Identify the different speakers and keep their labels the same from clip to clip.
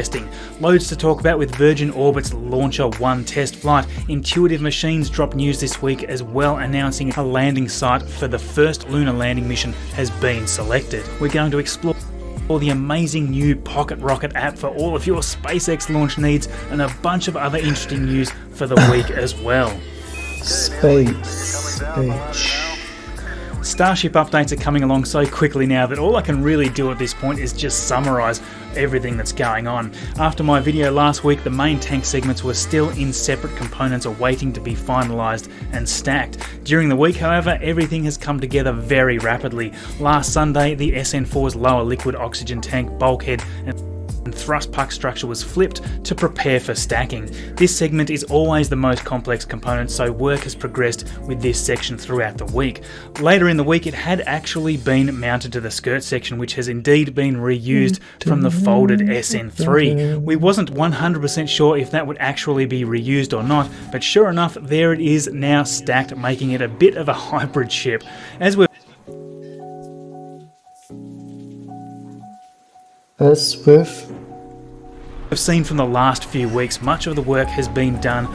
Speaker 1: testing. Loads to talk about with Virgin Orbit's Launcher 1 test flight. Intuitive Machines dropped news this week as well, announcing a landing site for the first lunar landing mission has been selected. We're going to explore the amazing new Pocket Rocket app for all of your SpaceX launch needs, and a bunch of other interesting news for the week as well.
Speaker 2: Space.
Speaker 1: Starship updates are coming along so quickly now that all I can really do at this point is just summarise everything that's going on. After my video last week, the main tank segments were still in separate components awaiting to be finalised and stacked. During the week, however, everything has come together very rapidly. Last Sunday, the SN4's lower liquid oxygen tank bulkhead and thrust puck structure was flipped to prepare for stacking. This segment is always the most complex component, so work has progressed with this section throughout the week. Later in the week, it had actually been mounted to the skirt section, which has indeed been reused from the folded SN3. We wasn't 100% sure if that would actually be reused or not, but sure enough, there it is now stacked, making it a bit of a hybrid ship. As we've seen from the last few weeks, much of the work has been done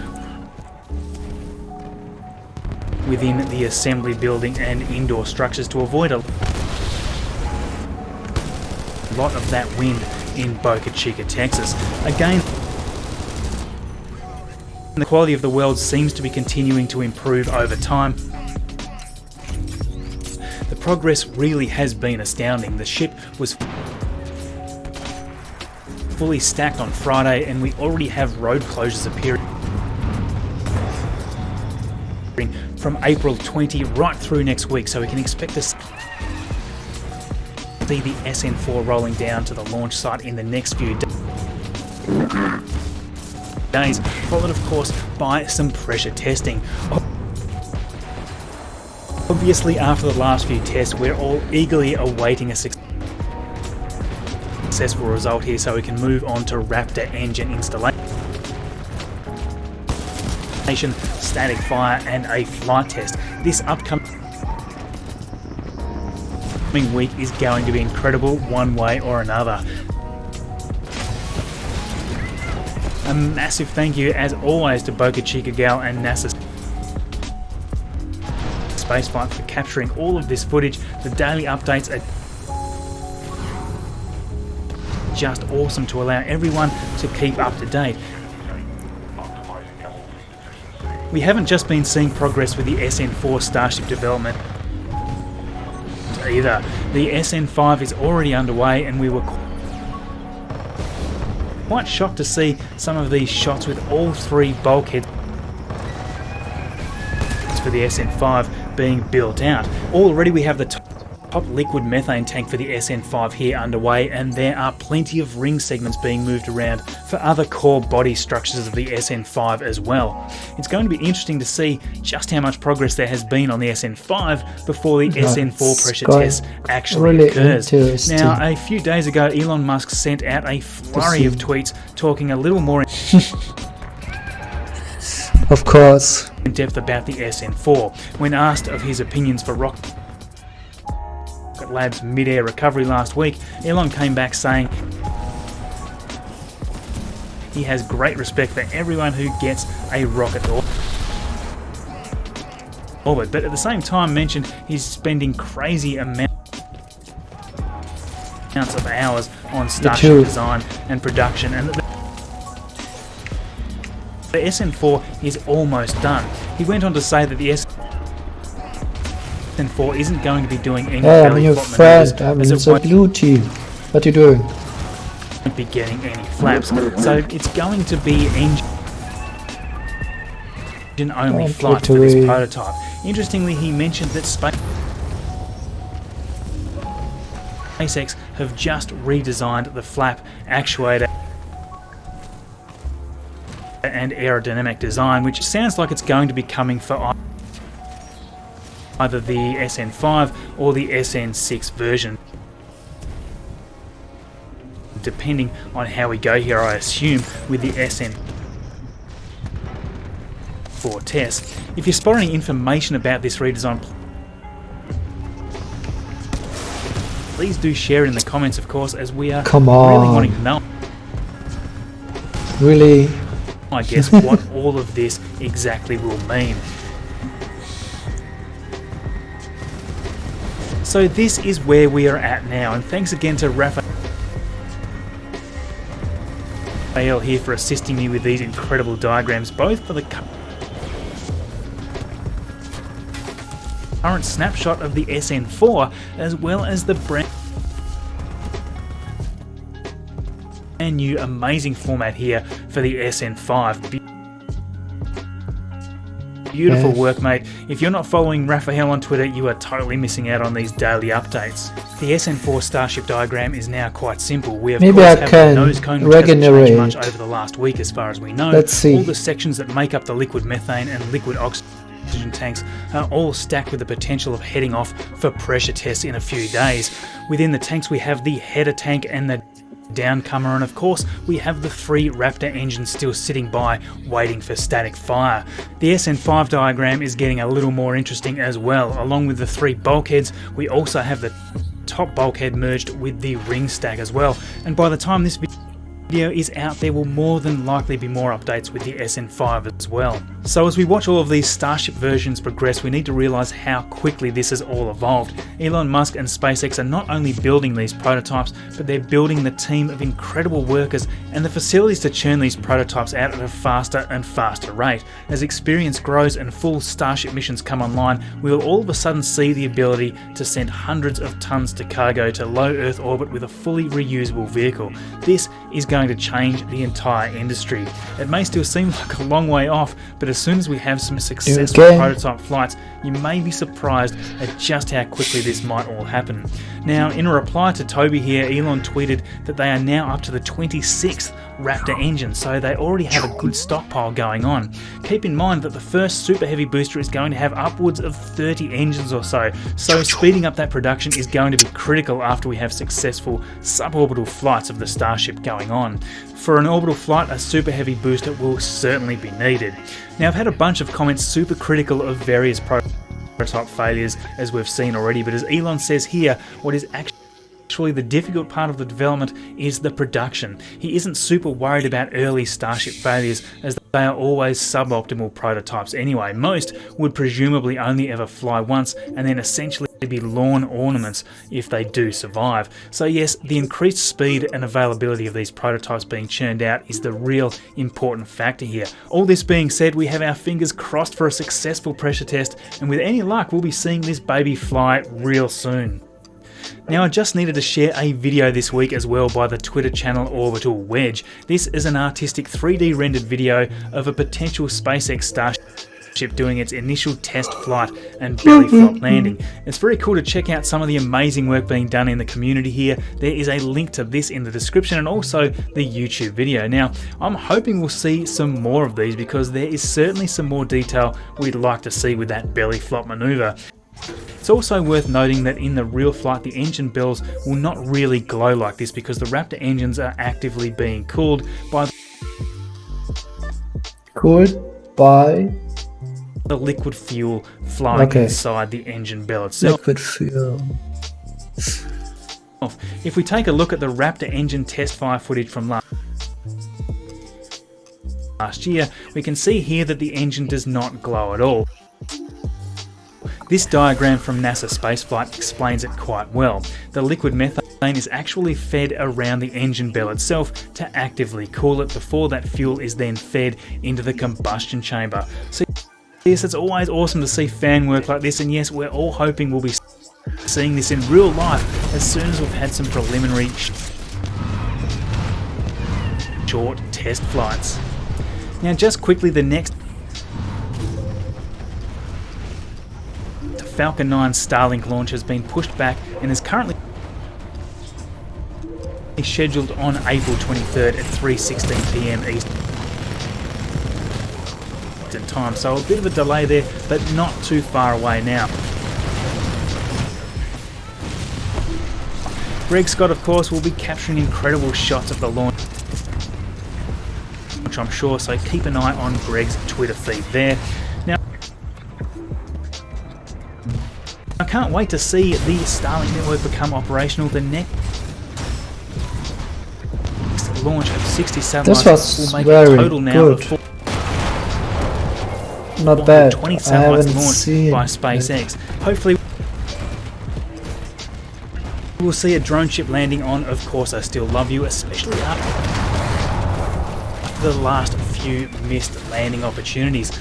Speaker 1: within the assembly building and indoor structures to avoid a lot of that wind in Boca Chica, Texas. Again, the quality of the weld seems to be continuing to improve over time. The progress really has been astounding. The ship was fully stacked on Friday, and we already have road closures appearing from April 20 right through next week, so we can expect to see the SN4 rolling down to the launch site in the next few days, followed of course by some pressure testing. Obviously, after the last few tests, we're all eagerly awaiting a successful result here so we can move on to Raptor engine installation, static fire and a flight test. This upcoming week is going to be incredible one way or another. A massive thank you as always to Boca Chica Gal and NASA Spaceflight for capturing all of this footage. The daily updates are just awesome to allow everyone to keep up to date. We haven't just been seeing progress with the SN4 Starship development either. The SN5 is already underway, and we were quite shocked to see some of these shots with all three bulkheads for the SN5 being built out. Already we have the top liquid methane tank for the SN5 here underway, and there are plenty of ring segments being moved around for other core body structures of the SN5 as well. It's going to be interesting to see just how much progress there has been on the SN5 before the SN4 pressure test actually occurs. Now, a few days ago, Elon Musk sent out a flurry of tweets talking a little more
Speaker 2: of course
Speaker 1: in depth about the SN4. When asked of his opinions for Rocket Lab's mid-air recovery last week, Elon came back saying he has great respect for everyone who gets a rocket orbit, but at the same time mentioned he's spending crazy amounts of hours on Starship design and production, and the SN4 is almost done. He went on to say that the SN4 isn't going to be doing any belly flop maneuvers, as it won't
Speaker 2: blue team. What are you doing?
Speaker 1: be getting any flaps. So it's going to be engine only flight for this prototype. Interestingly, he mentioned that SpaceX have just redesigned the flap actuator and aerodynamic design, which sounds like it's going to be coming for either the SN5 or the SN6 version, depending on how we go here, I assume, with the SN4 test. If you spot any information about this redesign, please do share it in the comments, of course, as we are really wanting to know.
Speaker 2: really.
Speaker 1: I guess what all of this exactly will mean. So this is where we are at now, and thanks again to Raphael here for assisting me with these incredible diagrams, both for the current snapshot of the SN4 as well as the brand new amazing format here for the SN5. Beautiful work, mate. If you're not following Raphael on Twitter, you are totally missing out on these daily updates. The SN4 Starship diagram is now quite simple. We of
Speaker 2: Maybe
Speaker 1: course
Speaker 2: I
Speaker 1: have
Speaker 2: can
Speaker 1: the nose cone, which hasn't changed much over the last week as far as we know.
Speaker 2: Let's see.
Speaker 1: All the sections that make up the liquid methane and liquid oxygen tanks are all stacked with the potential of heading off for pressure tests in a few days. Within the tanks we have the header tank and the downcomer, and of course we have the 3 Raptor engines still sitting by waiting for static fire. The SN5 diagram is getting a little more interesting as well. Along with the 3 bulkheads, we also have the top bulkhead merged with the ring stack as well, and by the time this video is out there will more than likely be more updates with the SN5 as well. So as we watch all of these Starship versions progress, we need to realise how quickly this has all evolved. Elon Musk and SpaceX are not only building these prototypes, but they're building the team of incredible workers and the facilities to churn these prototypes out at a faster and faster rate. As experience grows and full Starship missions come online, we will all of a sudden see the ability to send hundreds of tons to cargo to low Earth orbit with a fully reusable vehicle. This is going to change the entire industry. It may still seem like a long way off, but as soon as we have some successful prototype flights, you may be surprised at just how quickly this might all happen. Now, in a reply to Toby here, Elon tweeted that they are now up to the 26th Raptor engine, so they already have a good stockpile going on. Keep in mind that the first super heavy booster is going to have upwards of 30 engines or so speeding up that production is going to be critical after we have successful suborbital flights of the Starship going on. For an orbital flight, a super heavy booster will certainly be needed. Now, I've had a bunch of comments super critical of various prototype failures, as we've seen already, but as Elon says here, what is actually the difficult part of the development is the production. He isn't super worried about early Starship failures, as they are always suboptimal prototypes anyway. Most would presumably only ever fly once and then essentially be lawn ornaments if they do survive. So yes, the increased speed and availability of these prototypes being churned out is the real important factor here. All this being said, we have our fingers crossed for a successful pressure test, and with any luck we'll be seeing this baby fly real soon. Now, I just needed to share a video this week as well by the Twitter channel Orbital Wedge. This is an artistic 3D rendered video of a potential SpaceX Starship doing its initial test flight and belly flop landing. It's very cool to check out some of the amazing work being done in the community here. There is a link to this in the description and also the YouTube video. Now, I'm hoping we'll see some more of these because there is certainly some more detail we'd like to see with that belly flop maneuver. It's also worth noting that in the real flight the engine bells will not really glow like this because the Raptor engines are actively being cooled by the liquid fuel flowing inside the engine bell itself.
Speaker 2: Liquid fuel.
Speaker 1: If we take a look at the Raptor engine test fire footage from last year, we can see here that the engine does not glow at all. This diagram from NASA spaceflight explains it quite well. The liquid methane is actually fed around the engine bell itself to actively cool it before that fuel is then fed into the combustion chamber. So yes, it's always awesome to see fan work like this, and yes, we're all hoping we'll be seeing this in real life as soon as we've had some preliminary short test flights. Now, just quickly, the next Falcon 9 Starlink launch has been pushed back and is currently scheduled on April 23rd at 3:16 PM Eastern time, so a bit of a delay there, but not too far away now. Greg Scott, of course, will be capturing incredible shots of the launch, I'm sure, so keep an eye on Greg's Twitter feed there. Now, I can't wait to see the Starlink network become operational. The next launch of 60 satellites
Speaker 2: This was
Speaker 1: will make
Speaker 2: very
Speaker 1: a total now
Speaker 2: good.
Speaker 1: of
Speaker 2: Not bad.
Speaker 1: 20
Speaker 2: I
Speaker 1: satellites
Speaker 2: haven't
Speaker 1: launched
Speaker 2: seen
Speaker 1: by
Speaker 2: it.
Speaker 1: SpaceX. Hopefully we'll see a drone ship landing on, of course I Still Love You, especially after the last few missed landing opportunities.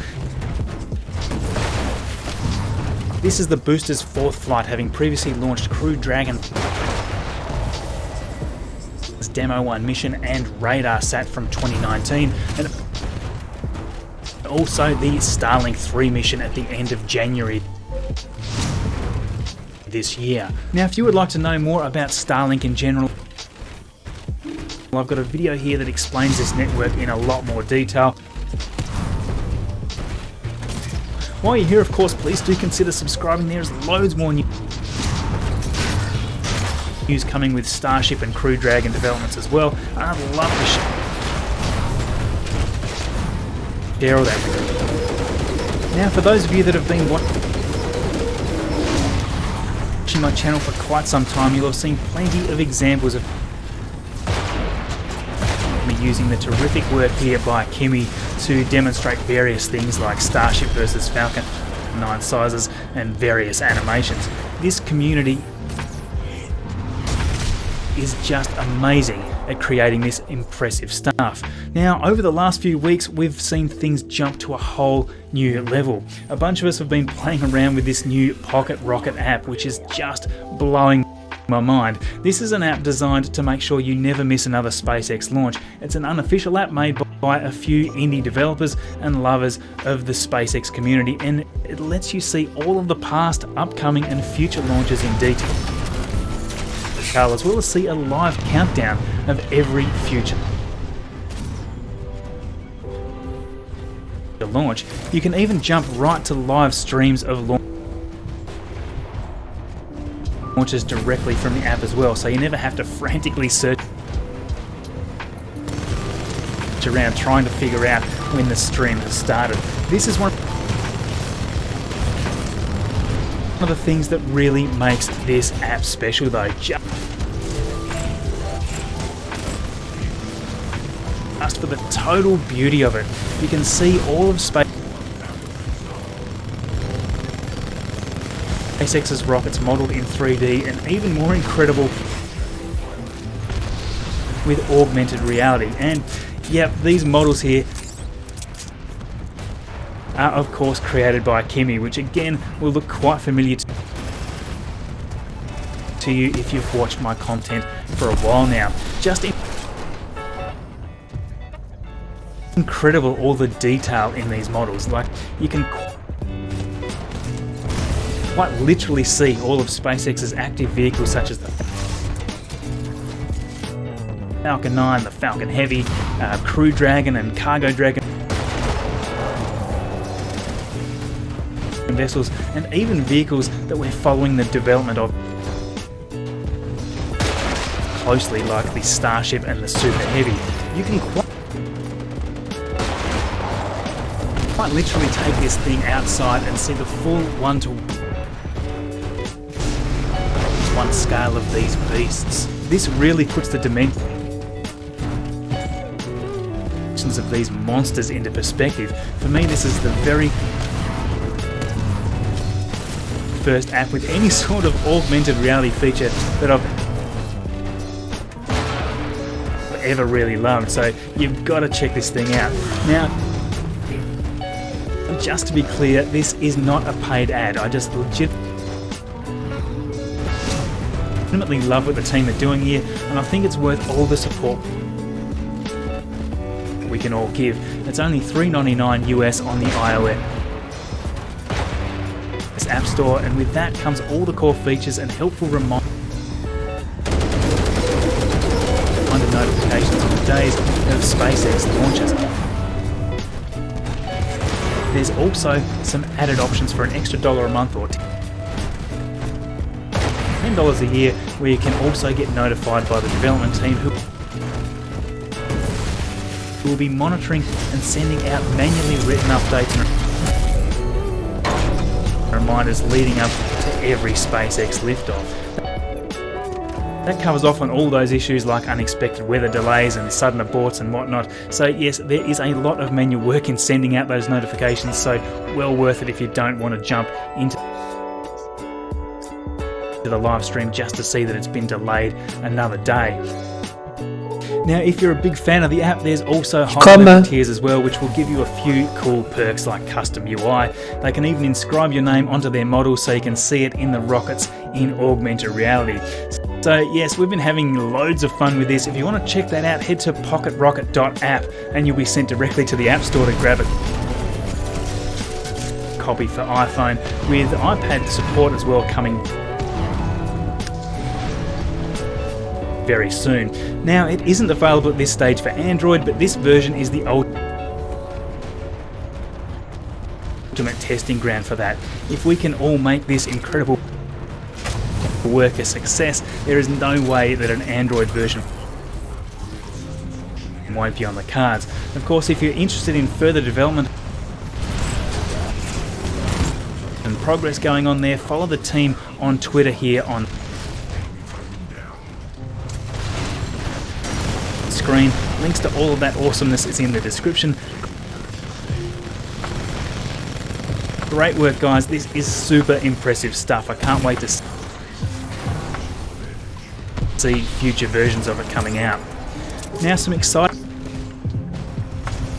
Speaker 1: This is the booster's fourth flight, having previously launched Crew Dragon Demo 1 mission and Radar Sat from 2019, and also the Starlink 3 mission at the end of January this year. Now, if you would like to know more about Starlink in general, I've got a video here that explains this network in a lot more detail. While you're here, of course, please do consider subscribing. There's loads more news coming with Starship and Crew Dragon developments as well. I'd love to share all that with you. Now, for those of you that have been watching my channel for quite some time, you'll have seen plenty of examples of me using the terrific work here by Kimmy to demonstrate various things like Starship versus Falcon 9 sizes and various animations. This community is just amazing at creating this impressive stuff. Now, over the last few weeks, we've seen things jump to a whole new level. A bunch of us have been playing around with this new Pocket Rocket app, which is just blowing my mind. This is an app designed to make sure you never miss another SpaceX launch. It's an unofficial app made by a few indie developers and lovers of the SpaceX community, and it lets you see all of the past, upcoming and future launches in detail, as well as see a live countdown of every future launch. You can even jump right to live streams of launches directly from the app as well, so you never have to frantically search around trying to figure out when the stream has started. This is one of the things that really makes this app special though. Just for the total beauty of it. You can see all of SpaceX's rockets modelled in 3D, and even more incredible with augmented reality. And yep, these models here are of course created by Kimmy, which again will look quite familiar to you if you've watched my content for a while now. Just incredible all the detail in these models. Like, you can quite literally see all of SpaceX's active vehicles such as the Falcon 9, the Falcon Heavy, Crew Dragon and Cargo Dragon vessels, and even vehicles that we're following the development of closely, like the Starship and the Super Heavy. You can quite literally take this thing outside and see the full one-to-one scale of these beasts. This really puts the dimensions of these monsters into perspective. For me, this is the very first app with any sort of augmented reality feature that I've ever really loved, so you've got to check this thing out. Now, just to be clear, this is not a paid ad. I just legitimately love what the team are doing here, and I think it's worth all the support we can all give. It's only $3.99 US on the iOS App Store, and with that comes all the core features and helpful reminder notifications on the days of SpaceX launches. There's also some added options for an extra $1 a month or $10 a year, where you can also get notified by the development team who will be monitoring and sending out manually written updates and reminders leading up to every SpaceX liftoff. That covers off on all those issues like unexpected weather delays and sudden aborts and whatnot. So yes, there is a lot of manual work in sending out those notifications, so well worth it if you don't want to jump into the live stream just to see that it's been delayed another day. Now, if you're a big fan of the app, there's also higher level tiers as well, which will give you a few cool perks like custom UI. They can even inscribe your name onto their model so you can see it in the rockets in augmented reality. So yes, we've been having loads of fun with this. If you want to check that out, head to pocketrocket.app and you'll be sent directly to the App Store to grab a copy for iPhone, with iPad support as well coming very soon. Now, it isn't available at this stage for Android, but this version is the ultimate testing ground for that. If we can all make this incredible work a success, there is no way that an Android version won't be on the cards. Of course, if you're interested in further development and progress going on there, follow the team on Twitter here on screen. Links to all of that awesomeness is in the description. Great work, guys. This is super impressive stuff. I can't wait to see future versions of it coming out. Now, some exciting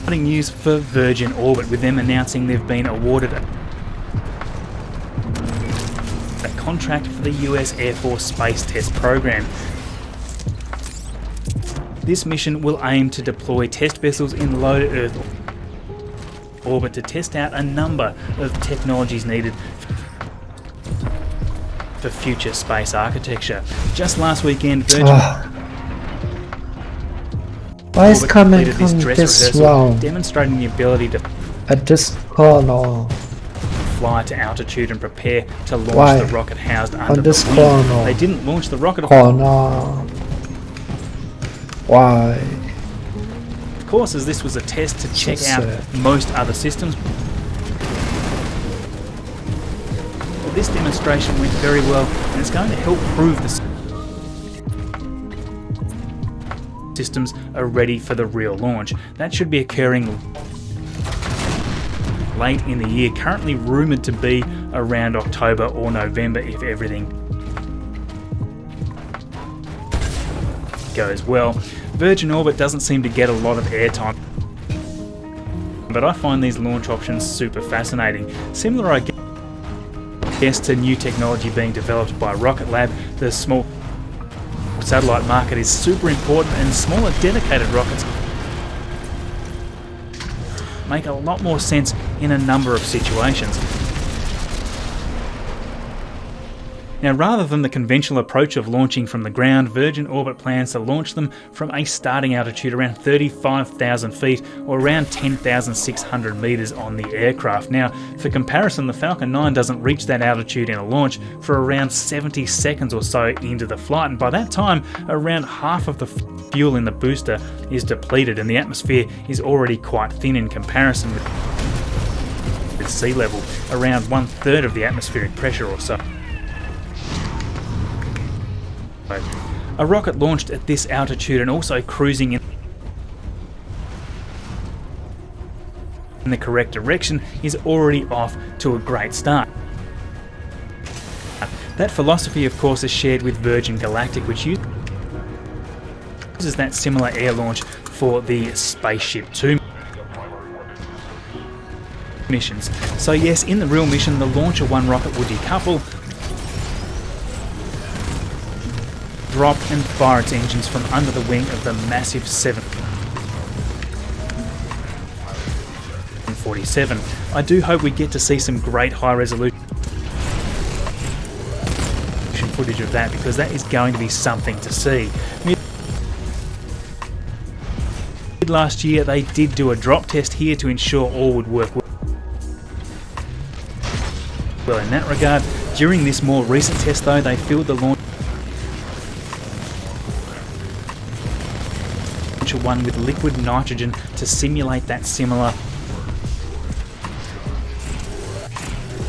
Speaker 1: news for Virgin Orbit, with them announcing they've been awarded a contract for the US Air Force Space Test Program. This mission will aim to deploy test vessels in low Earth orbit to test out a number of technologies needed for future space architecture. Just last weekend, Virgin
Speaker 2: why is
Speaker 1: Orbit
Speaker 2: coming
Speaker 1: completed
Speaker 2: from
Speaker 1: this
Speaker 2: this
Speaker 1: rehearsal,
Speaker 2: round
Speaker 1: demonstrating the ability to
Speaker 2: at this corner?
Speaker 1: Fly to altitude and prepare to launch the rocket housed under
Speaker 2: this
Speaker 1: the wing.
Speaker 2: corner?
Speaker 1: They didn't launch the rocket.
Speaker 2: Why?
Speaker 1: Of course, as this was a test to check out most other systems. Well, this demonstration went very well, and it's going to help prove the systems are ready for the real launch. That should be occurring late in the year, currently rumoured to be around October or November if everything goes well. Virgin Orbit doesn't seem to get a lot of airtime, but I find these launch options super fascinating. Similar, I guess, to new technology being developed by Rocket Lab, the small satellite market is super important, and smaller dedicated rockets make a lot more sense in a number of situations. Now, rather than the conventional approach of launching from the ground, Virgin Orbit plans to launch them from a starting altitude around 35,000 feet or around 10,600 meters on the aircraft. Now, for comparison, the Falcon 9 doesn't reach that altitude in a launch for around 70 seconds or so into the flight, and by that time, around half of the fuel in the booster is depleted and the atmosphere is already quite thin in comparison with sea level, around 1/3 of the atmospheric pressure or so. A rocket launched at this altitude and also cruising in the correct direction is already off to a great start. That philosophy, of course, is shared with Virgin Galactic, which uses that similar air launch for the Spaceship 2 missions. So yes, in the real mission, the Launcher 1 rocket will decouple, drop and fire its engines from under the wing of the massive 747. I do hope we get to see some great high resolution footage of that, because that is going to be something to see. Last year they did do a drop test here to ensure all would work well in that regard. During this more recent test though, they filled the Launcher 1 with liquid nitrogen to simulate that similar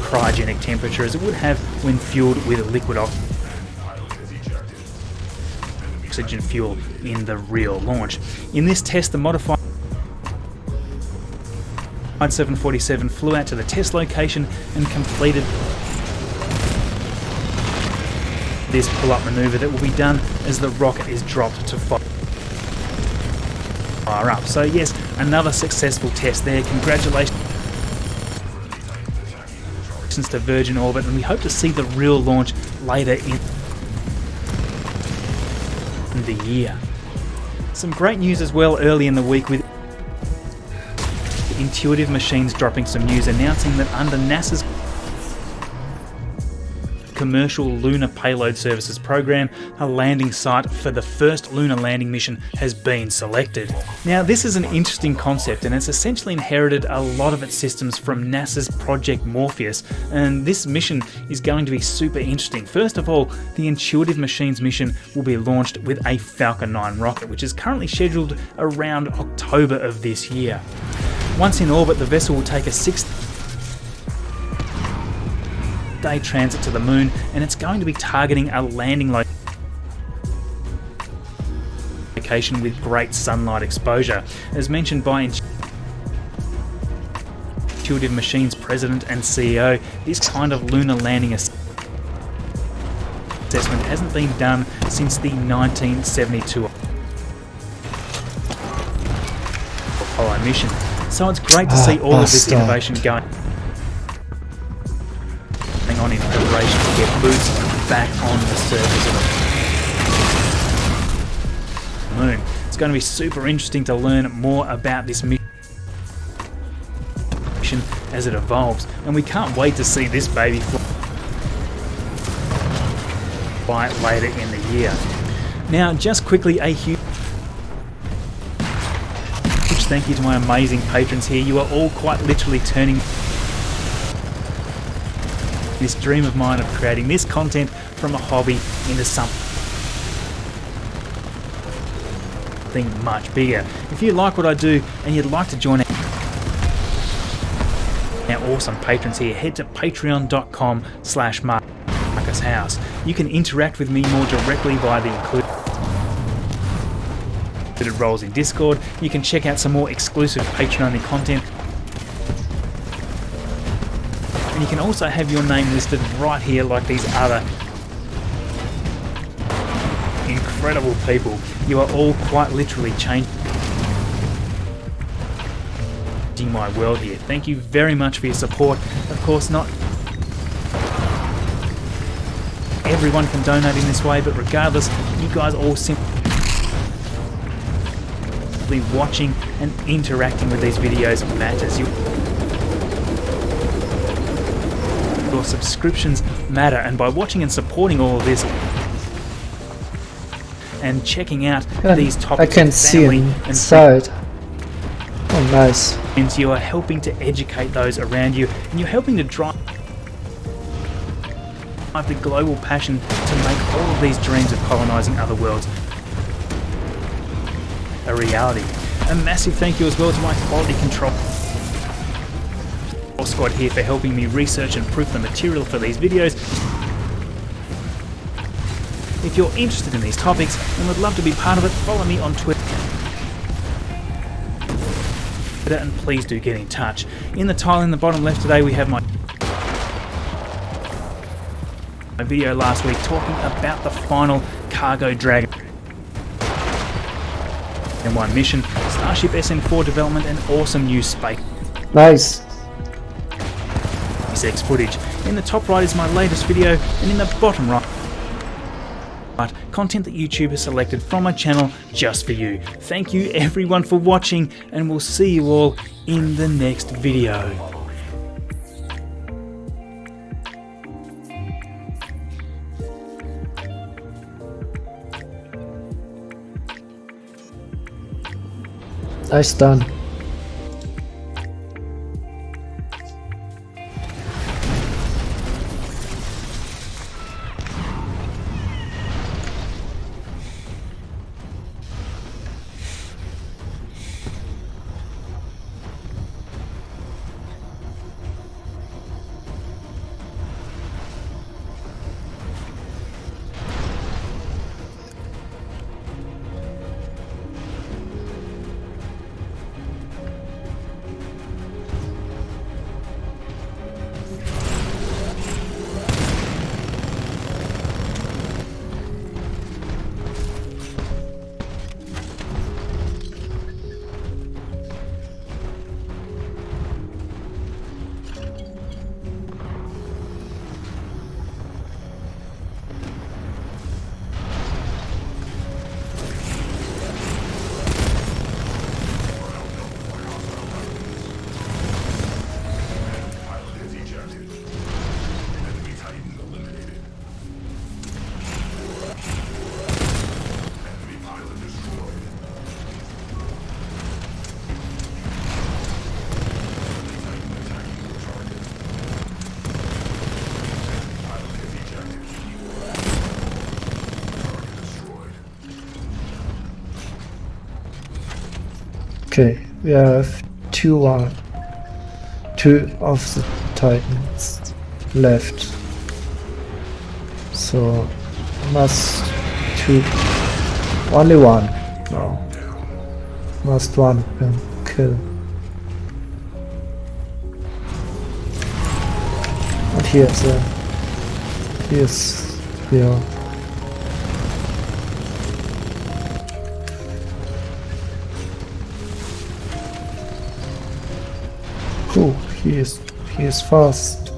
Speaker 1: cryogenic temperature as it would have when fueled with liquid oxygen. oxygen fuel in the real launch. In this test, the modified 747 flew out to the test location and completed this pull-up maneuver that will be done as the rocket is dropped to fire up. So yes, another successful test there. Congratulations to Virgin Orbit, and we hope to see the real launch later in the year. Some great news as well early in the week with Intuitive Machines dropping some news announcing that under NASA's Commercial Lunar Payload Services program, a landing site for the first lunar landing mission has been selected. Now, this is an interesting concept, and it's essentially inherited a lot of its systems from NASA's Project Morpheus, and this mission is going to be super interesting. First of all, the Intuitive Machines mission will be launched with a Falcon 9 rocket, which is currently scheduled around October of this year. Once in orbit, the vessel will take a 6-day transit to the moon, and it's going to be targeting a landing location with great sunlight exposure. As mentioned by Intuitive Machines President and CEO, this kind of lunar landing assessment hasn't been done since the 1972 Apollo mission. So it's great to see all of this innovation going on in preparation to get boots back on the surface of the moon. It's going to be super interesting to learn more about this mission as it evolves, and we can't wait to see this baby fly later in the year. Now, just quickly, a huge thank you to my amazing patrons here. You are all quite literally turning this dream of mine of creating this content from a hobby into something much bigger. If you like what I do and you'd like to join our awesome patrons here, head to patreon.com/MarcusHouse. You can interact with me more directly via the included roles in Discord. You can check out some more exclusive Patreon-only content, and you can also have your name listed right here like these other incredible people. You are all quite literally changing my world here. Thank you very much for your support. Of course, not everyone can donate in this way, but regardless, you guys all simply watching and interacting with these videos matters. Your subscriptions matter, and by watching and supporting all of this and checking out these topics,
Speaker 2: I can see inside. Oh, nice.
Speaker 1: And you are helping to educate those around you, and you're helping to drive the global passion to make all of these dreams of colonizing other worlds a reality. A massive thank you as well to my quality control squad here for helping me research and proof the material for these videos. If you're interested in these topics and would love to be part of it, follow me on Twitter, and please do get in touch. In the tile in the bottom left today, we have my video last week talking about the final Cargo Dragon one mission, Starship SN4 development, and awesome new space SpaceX footage. In the top right is my latest video, and in the bottom right, content that YouTube has selected from my channel just for you. Thank you everyone for watching, and we'll see you all in the next video.
Speaker 2: Nice done. Okay, we have two of the Titans left. So must two, only one. No, must one kill. And here's here. Oh, he is fast.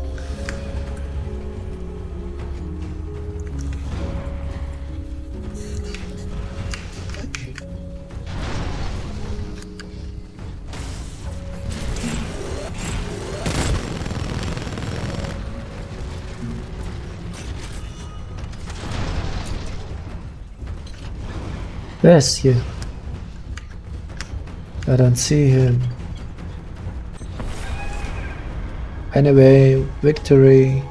Speaker 2: Where's he? I don't see him. Anyway, victory.